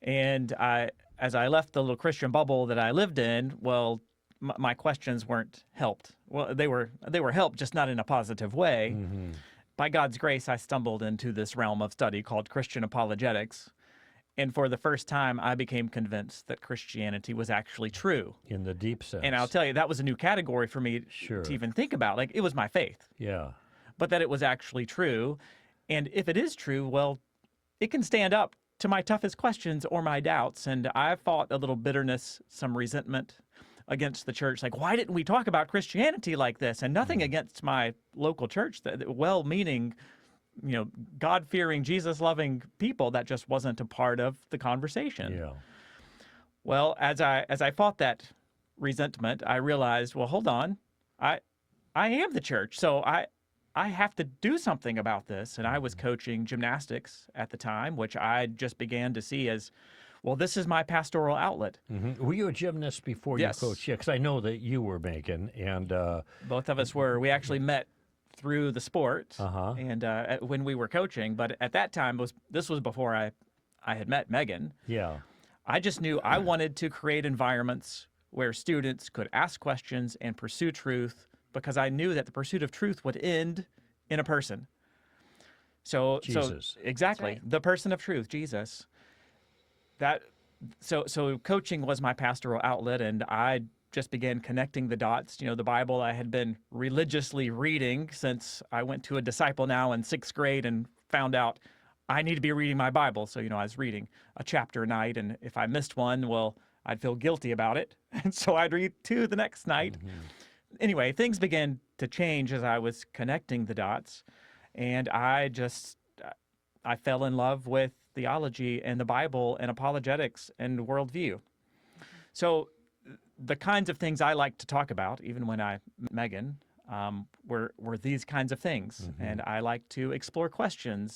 And as I left the little Christian bubble that I lived in, well, my questions weren't helped. Well, they were helped, just not in a positive way. Mm-hmm. By God's grace, I stumbled into this realm of study called Christian apologetics. And for the first time, I became convinced that Christianity was actually true. In the deep sense. And I'll tell you, that was a new category for me Sure. to even think about. Like, it was my faith, Yeah. but that it was actually true. And if it is true, well, it can stand up to my toughest questions or my doubts. And I fought a little bitterness, some resentment against the church. Like, why didn't we talk about Christianity like this? And nothing against my local church, well-meaning, God-fearing, Jesus-loving people. That just wasn't a part of the conversation. Yeah. Well, as I fought that resentment, I realized, well, hold on, I am the church, so I have to do something about this. And I was coaching gymnastics at the time, which I just began to see as, well, this is my pastoral outlet. Mm-hmm. Were you a gymnast before Yes. you coached? Yeah, because I know that you were, Megan, and Both of us were. We actually met through the sport Uh-huh. and when we were coaching. But at that time, this was before I had met Megan. yeah. I just knew I wanted to create environments where students could ask questions and pursue truth, because I knew that the pursuit of truth would end in a person. Jesus. Exactly. That's right. The person of truth, Jesus. So coaching was my pastoral outlet, and I just began connecting the dots. The Bible I had been religiously reading since I went to a disciple now in 6th grade and found out I need to be reading my Bible. So, I was reading a chapter a night, and if I missed one, well, I'd feel guilty about it. And so I'd read 2 the next night. Anyway, things began to change as I was connecting the dots, and I fell in love with theology and the Bible and apologetics and worldview. So the kinds of things I like to talk about, even when I met Megan, were these kinds of things. And I like to explore questions